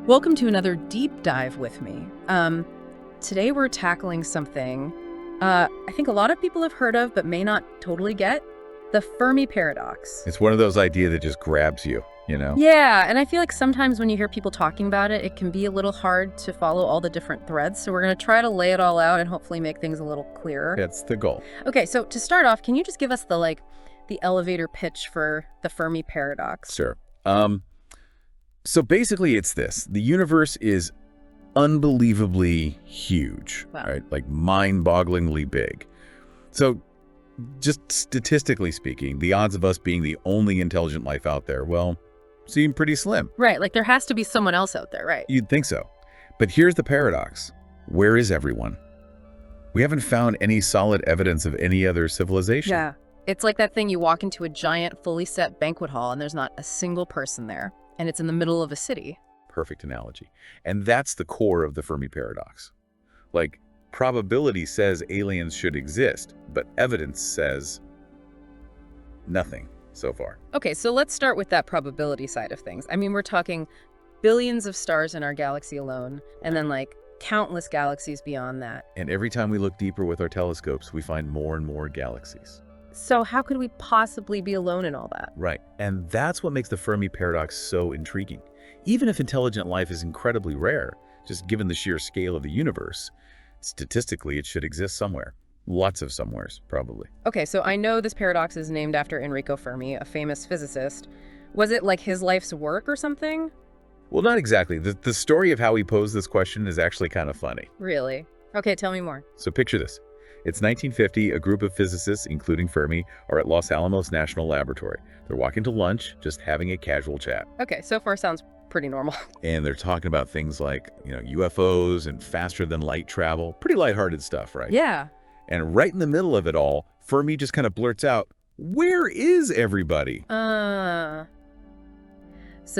Welcome to another deep dive with me. Today we're tackling something I think a lot of people have heard of but may not totally get, the Fermi Paradox. It's one of those ideas that just grabs you, you know? Yeah, and I feel like sometimes when you hear people talking about it, it can be a little hard to follow all the different threads. So we're going to try to lay it all out and hopefully make things a little clearer. That's the goal. Okay, so to start off, can you just give us the elevator pitch for the Fermi Paradox? Sure. So basically it's this. The universe is unbelievably huge, Wow. right? Like mind-bogglingly big. So just statistically speaking, the odds of us being the only intelligent life out there, well, seem pretty slim. Right, like there has to be someone else out there, right? You'd think so. But here's the paradox. Where is everyone? We haven't found any solid evidence of any other civilization. Yeah. It's like that thing you walk into a giant, fully set banquet hall and there's not a single person there. And it's in the middle of a city. Perfect analogy. And that's the core of the Fermi Paradox. Like, probability says aliens should exist, but evidence says nothing so far. Okay, so let's start with that probability side of things. I mean, we're talking billions of stars in our galaxy alone, and then countless galaxies beyond that. And every time we look deeper with our telescopes, we find more and more galaxies. So how could we possibly be alone in all that? Right. And that's what makes the Fermi Paradox so intriguing. Even if intelligent life is incredibly rare, just given the sheer scale of the universe, statistically it should exist somewhere. Lots of somewheres, probably. Okay, so I know this paradox is named after Enrico Fermi, a famous physicist. Was it like his life's work or something? Well, not exactly. The story of how he posed this question is actually kind of funny. Really? Okay, tell me more. So picture this. It's 1950, a group of physicists, including Fermi, are at Los Alamos National Laboratory. They're walking to lunch, just having a casual chat. Okay, so far sounds pretty normal. And they're talking about things like, UFOs and faster than light travel. Pretty lighthearted stuff, right? Yeah. And right in the middle of it all, Fermi just kind of blurts out, "Where is everybody?" So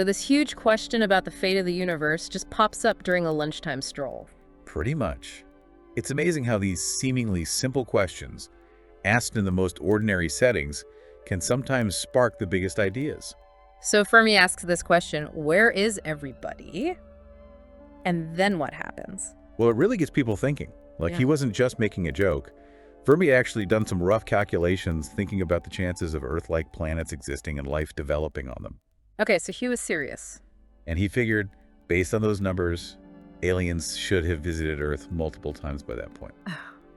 this huge question about the fate of the universe just pops up during a lunchtime stroll. Pretty much. It's amazing how these seemingly simple questions, asked in the most ordinary settings, can sometimes spark the biggest ideas. So Fermi asks this question, where is everybody? And then what happens? Well, it really gets people thinking. Yeah. He wasn't just making a joke. Fermi actually done some rough calculations thinking about the chances of Earth-like planets existing and life developing on them. Okay, so he was serious. And he figured, based on those numbers, aliens should have visited Earth multiple times by that point.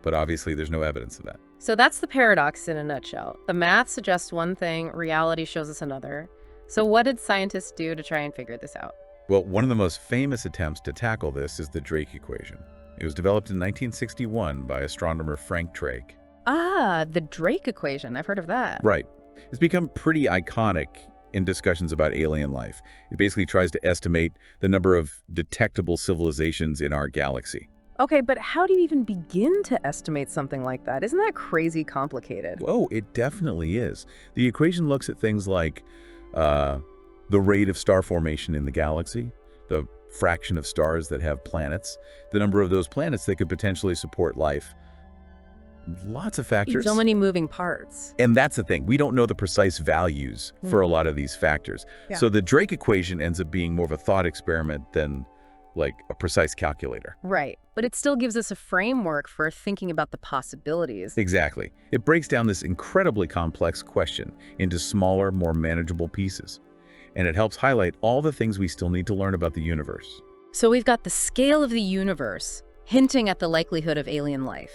But obviously there's no evidence of that. So that's the paradox in a nutshell. The math suggests one thing, reality shows us another. So what did scientists do to try and figure this out? Well, one of the most famous attempts to tackle this is the Drake equation. It was developed in 1961 by astronomer Frank Drake. Ah, the Drake equation. I've heard of that. Right. It's become pretty iconic in discussions about alien life. It basically tries to estimate the number of detectable civilizations in our galaxy. Okay, but how do you even begin to estimate something like that? Isn't that crazy complicated? Oh, it definitely is. The equation looks at things like the rate of star formation in the galaxy, the fraction of stars that have planets, the number of those planets that could potentially support life. Lots of factors. So many moving parts. And that's the thing. We don't know the precise values for a lot of these factors. Yeah. So the Drake equation ends up being more of a thought experiment than a precise calculator. Right. But it still gives us a framework for thinking about the possibilities. Exactly. It breaks down this incredibly complex question into smaller, more manageable pieces. And it helps highlight all the things we still need to learn about the universe. So we've got the scale of the universe, hinting at the likelihood of alien life.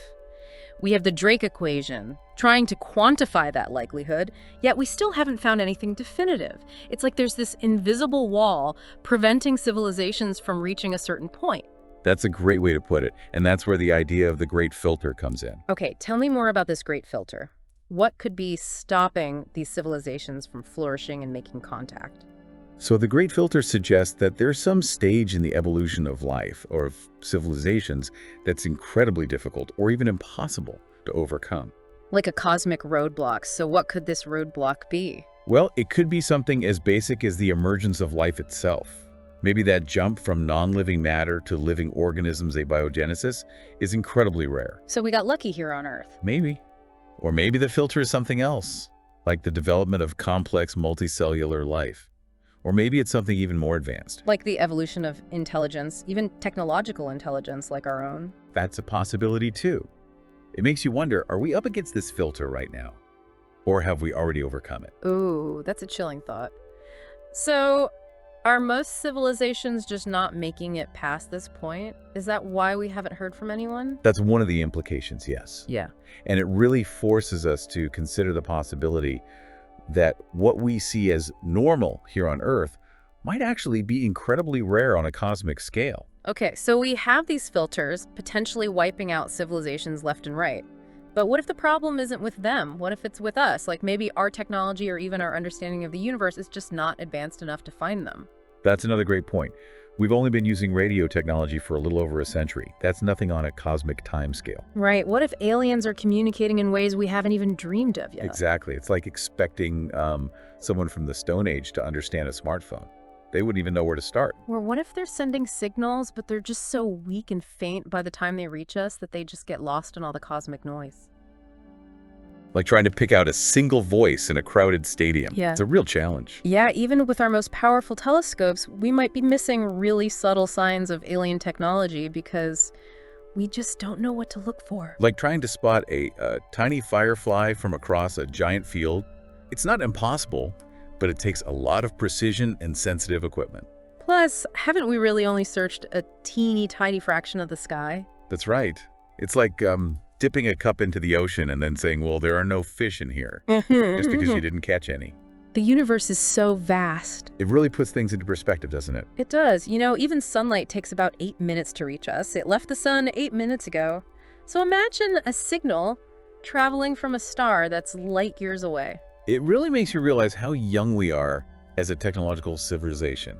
We have the Drake equation, trying to quantify that likelihood, yet we still haven't found anything definitive. It's like there's this invisible wall preventing civilizations from reaching a certain point. That's a great way to put it. And that's where the idea of the great filter comes in. Okay, tell me more about this great filter. What could be stopping these civilizations from flourishing and making contact? So the great filter suggests that there's some stage in the evolution of life or of civilizations that's incredibly difficult or even impossible to overcome. Like a cosmic roadblock. So what could this roadblock be? Well, it could be something as basic as the emergence of life itself. Maybe that jump from non-living matter to living organisms, abiogenesis, is incredibly rare. So we got lucky here on Earth. Maybe. Or maybe the filter is something else, like the development of complex multicellular life. Or maybe it's something even more advanced. Like the evolution of intelligence, even technological intelligence like our own. That's a possibility too. It makes you wonder, are we up against this filter right now? Or have we already overcome it? Ooh, that's a chilling thought. So, are most civilizations just not making it past this point? Is that why we haven't heard from anyone? That's one of the implications, yes. Yeah. And it really forces us to consider the possibility that what we see as normal here on Earth might actually be incredibly rare on a cosmic scale. Okay, so we have these filters potentially wiping out civilizations left and right. But what if the problem isn't with them? What if it's with us? Like maybe our technology or even our understanding of the universe is just not advanced enough to find them. That's another great point. We've only been using radio technology for a little over a century. That's nothing on a cosmic timescale. Right. What if aliens are communicating in ways we haven't even dreamed of yet? Exactly. It's like expecting someone from the Stone Age to understand a smartphone. They wouldn't even know where to start. Or what if they're sending signals, but they're just so weak and faint by the time they reach us that they just get lost in all the cosmic noise? Like trying to pick out a single voice in a crowded stadium. Yeah. It's a real challenge. Yeah, even with our most powerful telescopes, we might be missing really subtle signs of alien technology because we just don't know what to look for. Like trying to spot a tiny firefly from across a giant field. It's not impossible, but it takes a lot of precision and sensitive equipment. Plus, haven't we really only searched a teeny tiny fraction of the sky? That's right. It's like dipping a cup into the ocean and then saying, well, there are no fish in here, just because you didn't catch any. The universe is so vast. It really puts things into perspective, doesn't it? It does. You know, even sunlight takes about 8 minutes to reach us. It left the sun 8 minutes ago. So imagine a signal traveling from a star that's light years away. It really makes you realize how young we are as a technological civilization.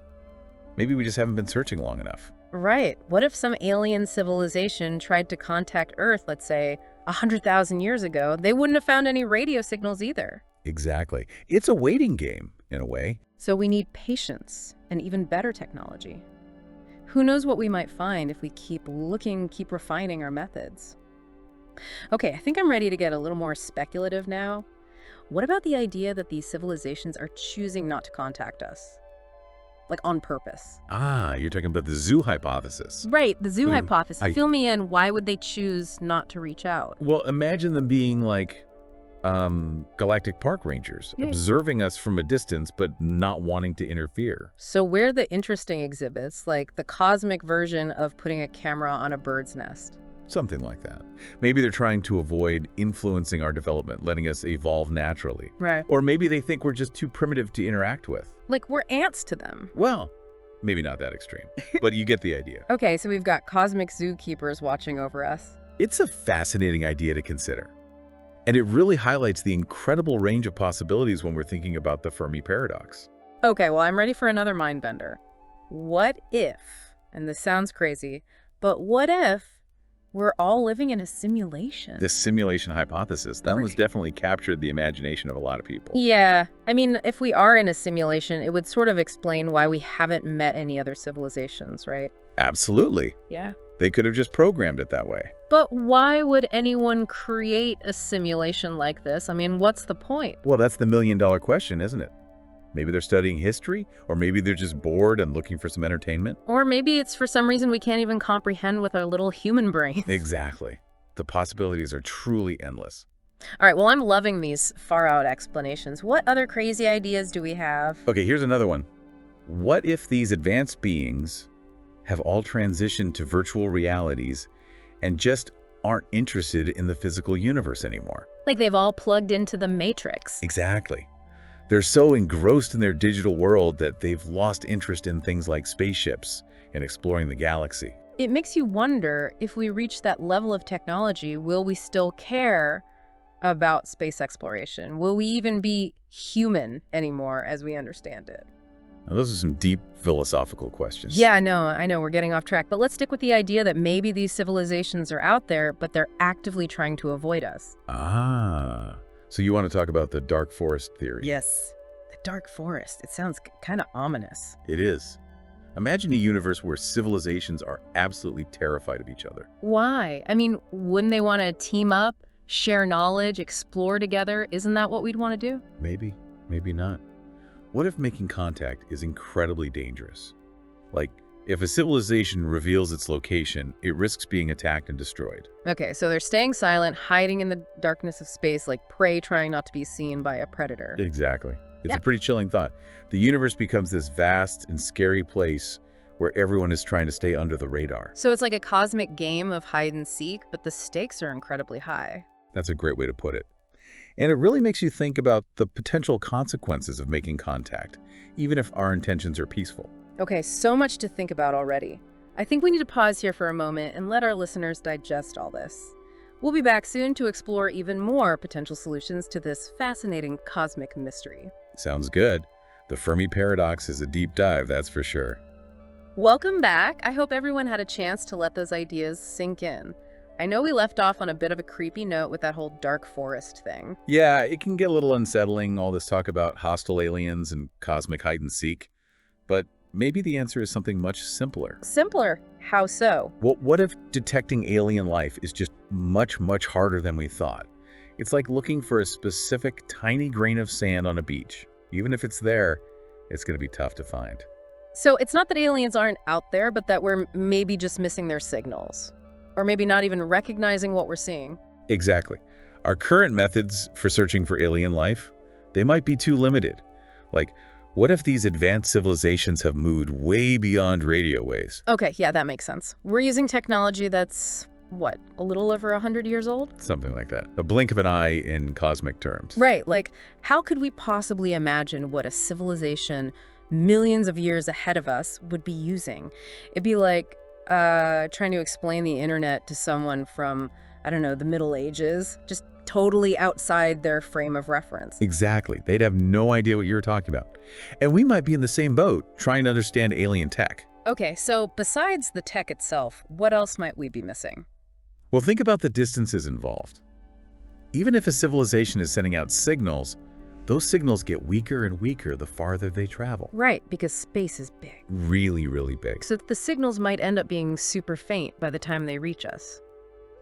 Maybe we just haven't been searching long enough. Right. What if some alien civilization tried to contact Earth, let's say, 100,000 years ago? They wouldn't have found any radio signals either. Exactly. It's a waiting game, in a way. So we need patience and even better technology. Who knows what we might find if we keep looking, keep refining our methods. Okay, I think I'm ready to get a little more speculative now. What about the idea that these civilizations are choosing not to contact us? Like on purpose. Ah, you're talking about the zoo hypothesis. Right, the zoo hypothesis. I- Fill me in. Why would they choose not to reach out? Well, imagine them being like galactic park rangers, Yeah. observing us from a distance, but not wanting to interfere. So we're the interesting exhibits, like the cosmic version of putting a camera on a bird's nest. Something like that. Maybe they're trying to avoid influencing our development, letting us evolve naturally. Right. Or maybe they think we're just too primitive to interact with. Like we're ants to them. Well, maybe not that extreme, but you get the idea. Okay, so we've got cosmic zookeepers watching over us. It's a fascinating idea to consider. And it really highlights the incredible range of possibilities when we're thinking about the Fermi Paradox. Okay, well, I'm ready for another mind bender. What if, and this sounds crazy, but what if we're all living in a simulation? This simulation hypothesis, that one's definitely captured the imagination of a lot of people. Yeah, I mean, if we are in a simulation, it would sort of explain why we haven't met any other civilizations, right? Absolutely. Yeah. They could have just programmed it that way. But why would anyone create a simulation like this? I mean, what's the point? Well, that's the million-dollar question, isn't it? Maybe they're studying history, or maybe they're just bored and looking for some entertainment. Or maybe it's for some reason we can't even comprehend with our little human brain. Exactly. The possibilities are truly endless. All right, well, I'm loving these far-out explanations. What other crazy ideas do we have? Okay, here's another one. What if these advanced beings have all transitioned to virtual realities and just aren't interested in the physical universe anymore? Like they've all plugged into the Matrix. Exactly. They're so engrossed in their digital world that they've lost interest in things like spaceships and exploring the galaxy. It makes you wonder, if we reach that level of technology, will we still care about space exploration? Will we even be human anymore as we understand it? Now, those are some deep philosophical questions. Yeah, I know, we're getting off track, but let's stick with the idea that maybe these civilizations are out there, but they're actively trying to avoid us. Ah, so you want to talk about the dark forest theory? Yes, the dark forest. It sounds kind of ominous. It is. Imagine a universe where civilizations are absolutely terrified of each other. Why? I mean, wouldn't they want to team up, share knowledge, explore together? Isn't that what we'd want to do? Maybe, maybe not. What if making contact is incredibly dangerous? Like, if a civilization reveals its location, it risks being attacked and destroyed. Okay, so they're staying silent, hiding in the darkness of space like prey trying not to be seen by a predator. Exactly. It's Yeah. a pretty chilling thought. The universe becomes this vast and scary place where everyone is trying to stay under the radar. So it's like a cosmic game of hide and seek, but the stakes are incredibly high. That's a great way to put it. And it really makes you think about the potential consequences of making contact, even if our intentions are peaceful. Okay, so much to think about already. I think we need to pause here for a moment and let our listeners digest all this. We'll be back soon to explore even more potential solutions to this fascinating cosmic mystery. Sounds good. The Fermi Paradox is a deep dive, that's for sure. Welcome back. I hope everyone had a chance to let those ideas sink in. I know we left off on a bit of a creepy note with that whole dark forest thing. Yeah, it can get a little unsettling, all this talk about hostile aliens and cosmic hide and seek. But maybe the answer is something much simpler. Simpler. How so? What if detecting alien life is just much, much harder than we thought? It's like looking for a specific tiny grain of sand on a beach. Even if it's there, it's going to be tough to find. So it's not that aliens aren't out there, but that we're maybe just missing their signals. Or maybe not even recognizing what we're seeing. Exactly. Our current methods for searching for alien life, they might be too limited. Like, what if these advanced civilizations have moved way beyond radio waves? Okay, yeah, that makes sense. We're using technology that's, what, a little over 100 years old? Something like that. A blink of an eye in cosmic terms. Right, like, how could we possibly imagine what a civilization millions of years ahead of us would be using? It'd be like trying to explain the internet to someone from, I don't know, the Middle Ages, just totally outside their frame of reference. Exactly. They'd have no idea what you're talking about. And we might be in the same boat, trying to understand alien tech. Okay, so besides the tech itself, what else might we be missing? Well, think about the distances involved. Even if a civilization is sending out signals, those signals get weaker and weaker the farther they travel. Right, because space is big. Really, really big. So the signals might end up being super faint by the time they reach us.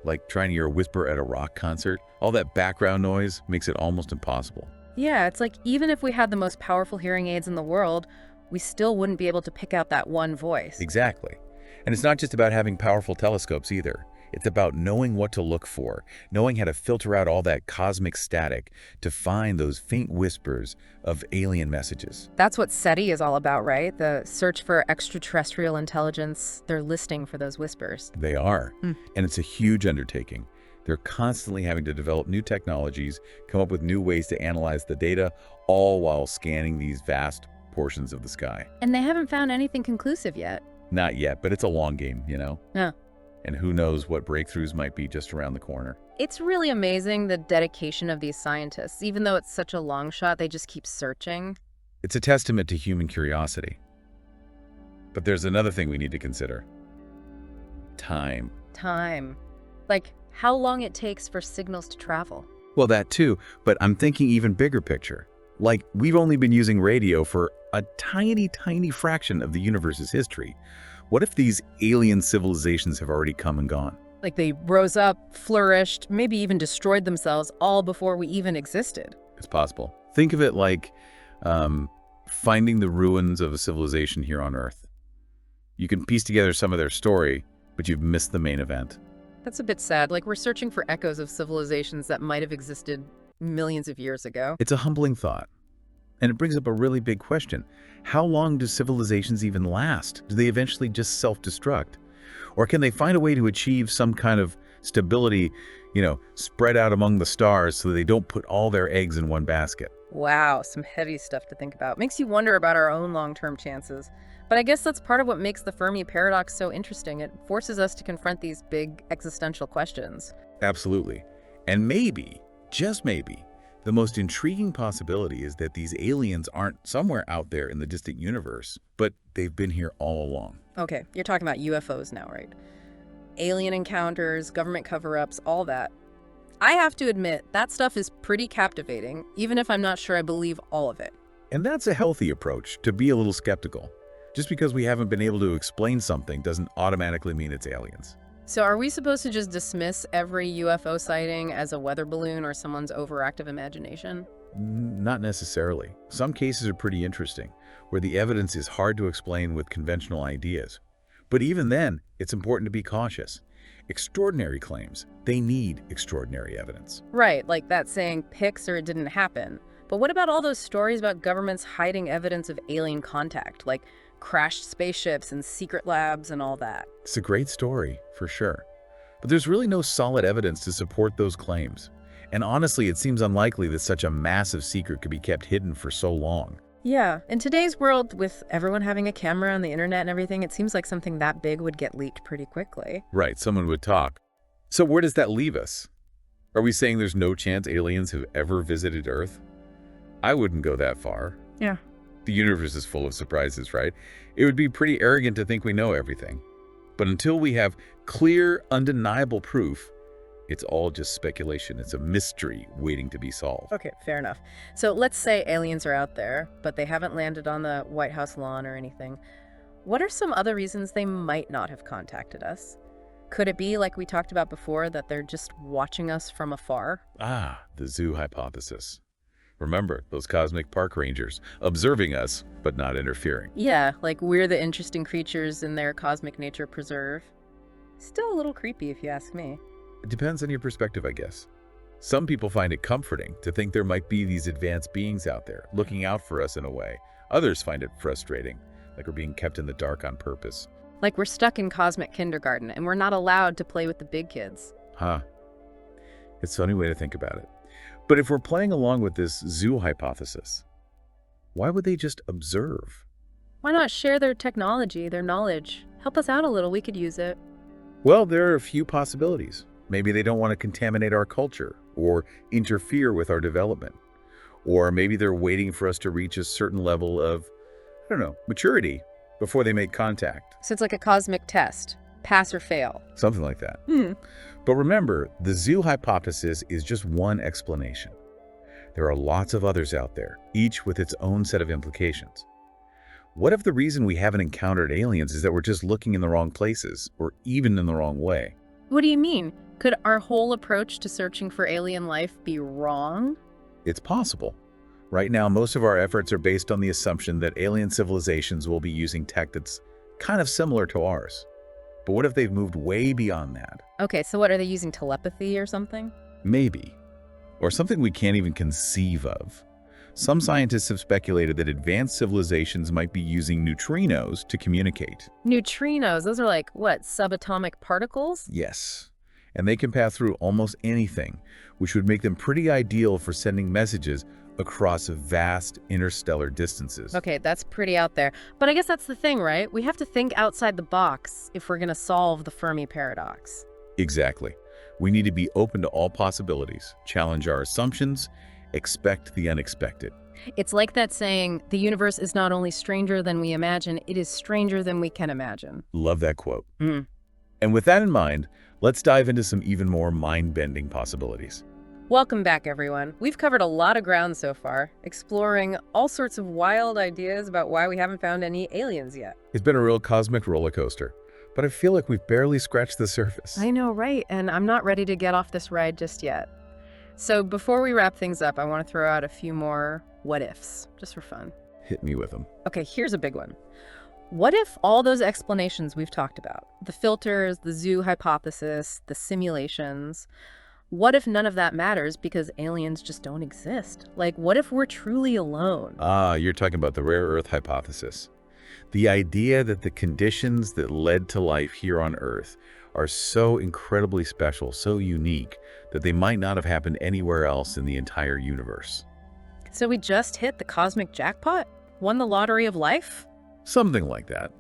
Like trying to hear a whisper at a rock concert. All that background noise makes it almost impossible. Yeah, it's like even if we had the most powerful hearing aids in the world, we still wouldn't be able to pick out that one voice. Exactly. And it's not just about having powerful telescopes either. It's about knowing what to look for, knowing how to filter out all that cosmic static to find those faint whispers of alien messages. That's what SETI is all about, right? The search for extraterrestrial intelligence. They're listening for those whispers. They are. Hmm. And it's a huge undertaking. They're constantly having to develop new technologies, come up with new ways to analyze the data, all while scanning these vast portions of the sky. And they haven't found anything conclusive yet. Not yet, but it's a long game, you know? Yeah. And who knows what breakthroughs might be just around the corner. It's really amazing the dedication of these scientists. Even though it's such a long shot, they just keep searching. It's a testament to human curiosity. But there's another thing we need to consider. Time. Time. Like how long it takes for signals to travel. Well, that too, but I'm thinking even bigger picture. Like, we've only been using radio for a tiny, tiny fraction of the universe's history. What if these alien civilizations have already come and gone? Like they rose up, flourished, maybe even destroyed themselves all before we even existed. It's possible. Think of it like finding the ruins of a civilization here on Earth. You can piece together some of their story, but you've missed the main event. That's a bit sad. Like we're searching for echoes of civilizations that might have existed millions of years ago. It's a humbling thought. And it brings up a really big question. How long do civilizations even last? Do they eventually just self-destruct? Or can they find a way to achieve some kind of stability, spread out among the stars so they don't put all their eggs in one basket? Wow, some heavy stuff to think about. Makes you wonder about our own long-term chances. But I guess that's part of what makes the Fermi Paradox so interesting. It forces us to confront these big existential questions. Absolutely. And maybe, just maybe, the most intriguing possibility is that these aliens aren't somewhere out there in the distant universe, but they've been here all along. Okay, you're talking about UFOs now, right? Alien encounters, government cover-ups, all that. I have to admit, that stuff is pretty captivating, even if I'm not sure I believe all of it. And that's a healthy approach, to be a little skeptical. Just because we haven't been able to explain something doesn't automatically mean it's aliens. So are we supposed to just dismiss every UFO sighting as a weather balloon or someone's overactive imagination? Not necessarily. Some cases are pretty interesting, where the evidence is hard to explain with conventional ideas. But even then, it's important to be cautious. Extraordinary claims, they need extraordinary evidence. Right, like that saying, pics or it didn't happen. But what about all those stories about governments hiding evidence of alien contact, like crashed spaceships and secret labs and all that? It's a great story, for sure. But there's really no solid evidence to support those claims. And honestly, it seems unlikely that such a massive secret could be kept hidden for so long. Yeah, in today's world, with everyone having a camera on the internet and everything, it seems like something that big would get leaked pretty quickly. Right, someone would talk. So where does that leave us? Are we saying there's no chance aliens have ever visited Earth? I wouldn't go that far. Yeah. The universe is full of surprises, right? It would be pretty arrogant to think we know everything. But until we have clear, undeniable proof, it's all just speculation. It's a mystery waiting to be solved. Okay, fair enough. So let's say aliens are out there, but they haven't landed on the White House lawn or anything. What are some other reasons they might not have contacted us? Could it be, like we talked about before, that they're just watching us from afar? The zoo hypothesis. Remember, those cosmic park rangers, observing us, but not interfering. Yeah, like we're the interesting creatures in their cosmic nature preserve. Still a little creepy if you ask me. It depends on your perspective, I guess. Some people find it comforting to think there might be these advanced beings out there, looking out for us in a way. Others find it frustrating, like we're being kept in the dark on purpose. Like we're stuck in cosmic kindergarten and we're not allowed to play with the big kids. It's a funny way to think about it. But if we're playing along with this zoo hypothesis, why would they just observe? Why not share their technology, their knowledge? Help us out a little, we could use it. Well, there are a few possibilities. Maybe they don't want to contaminate our culture or interfere with our development. Or maybe they're waiting for us to reach a certain level of, maturity before they make contact. So it's like a cosmic test, pass or fail. Something like that. But remember, the zoo hypothesis is just one explanation. There are lots of others out there, each with its own set of implications. What if the reason we haven't encountered aliens is that we're just looking in the wrong places, or even in the wrong way? What do you mean? Could our whole approach to searching for alien life be wrong? It's possible. Right now, most of our efforts are based on the assumption that alien civilizations will be using tech that's kind of similar to ours. But what if they've moved way beyond that? Okay, so what, are they using telepathy or something? Maybe. Or something we can't even conceive of. Some scientists have speculated that advanced civilizations might be using neutrinos to communicate. Neutrinos, those are like, what, subatomic particles? Yes. And they can pass through almost anything, which would make them pretty ideal for sending messages across vast interstellar distances. Okay, that's pretty out there. But I guess that's the thing, right? We have to think outside the box if we're going to solve the Fermi Paradox. Exactly. We need to be open to all possibilities, challenge our assumptions, expect the unexpected. It's like that saying, the universe is not only stranger than we imagine, it is stranger than we can imagine. Love that quote. And with that in mind, let's dive into some even more mind-bending possibilities. Welcome back, everyone. We've covered a lot of ground so far, exploring all sorts of wild ideas about why we haven't found any aliens yet. It's been a real cosmic roller coaster, but I feel like we've barely scratched the surface. I know, right? And I'm not ready to get off this ride just yet. So before we wrap things up, I want to throw out a few more what-ifs, just for fun. Hit me with them. Okay, here's a big one. What if all those explanations we've talked about, the filters, the zoo hypothesis, the simulations, what if none of that matters because aliens just don't exist? Like, what if we're truly alone? You're talking about the rare Earth hypothesis. The idea that the conditions that led to life here on Earth are so incredibly special, so unique, that they might not have happened anywhere else in the entire universe. So we just hit the cosmic jackpot? Won the lottery of life? Something like that.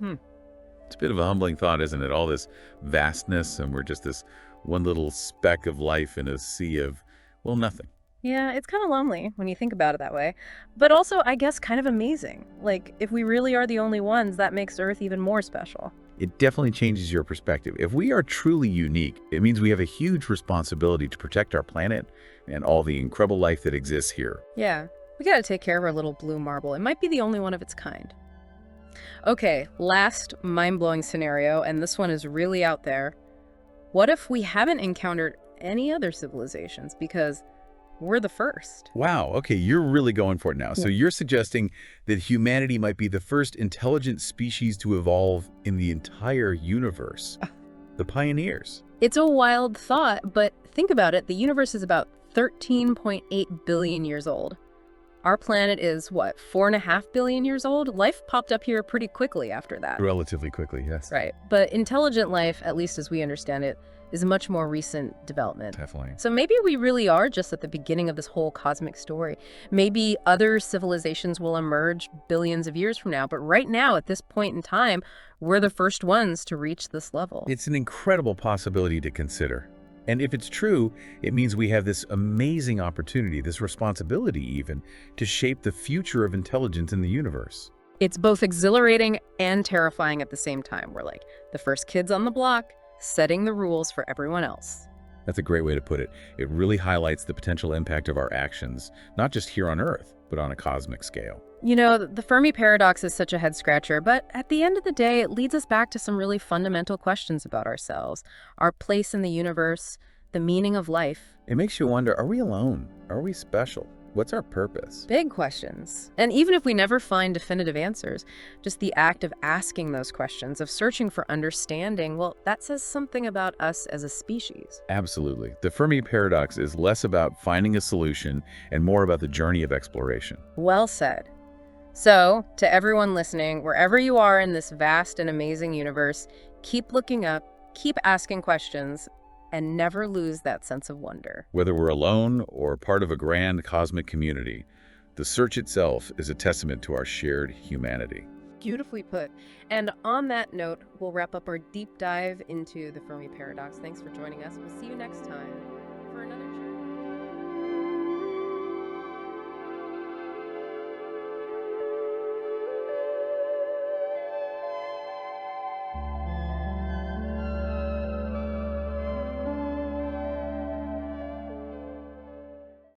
It's a bit of a humbling thought, isn't it? All this vastness, and we're just this one little speck of life in a sea of, well, nothing. Yeah, it's kind of lonely when you think about it that way. But also, I guess, kind of amazing. Like, if we really are the only ones, that makes Earth even more special. It definitely changes your perspective. If we are truly unique, it means we have a huge responsibility to protect our planet and all the incredible life that exists here. Yeah, we gotta take care of our little blue marble. It might be the only one of its kind. Okay, last mind-blowing scenario, and this one is really out there. What if we haven't encountered any other civilizations because we're the first. Wow, okay, you're really going for it now. So you're suggesting that humanity might be the first intelligent species to evolve in the entire universe. The pioneers. It's a wild thought, but think about it. The universe is about 13.8 billion years old. Our planet is, what, 4.5 billion years old? Life popped up here pretty quickly after that. Relatively quickly, yes. Right. But intelligent life, at least as we understand it, is a much more recent development. Definitely. So maybe we really are just at the beginning of this whole cosmic story. Maybe other civilizations will emerge billions of years from now, but right now, at this point in time, we're the first ones to reach this level. It's an incredible possibility to consider. And if it's true, it means we have this amazing opportunity, this responsibility even, to shape the future of intelligence in the universe. It's both exhilarating and terrifying at the same time. We're like the first kids on the block, setting the rules for everyone else. That's a great way to put it. It really highlights the potential impact of our actions, not just here on Earth, but on a cosmic scale. You know, the Fermi Paradox is such a head-scratcher, but at the end of the day, it leads us back to some really fundamental questions about ourselves, our place in the universe, the meaning of life. It makes you wonder, are we alone? Are we special? What's our purpose? Big questions. And even if we never find definitive answers, just the act of asking those questions, of searching for understanding, well, that says something about us as a species. Absolutely. The Fermi Paradox is less about finding a solution and more about the journey of exploration. Well said. So, to everyone listening, wherever you are in this vast and amazing universe, keep looking up, keep asking questions, and never lose that sense of wonder. Whether we're alone or part of a grand cosmic community, the search itself is a testament to our shared humanity. Beautifully put. And on that note, we'll wrap up our deep dive into the Fermi Paradox. Thanks for joining us. We'll see you next time.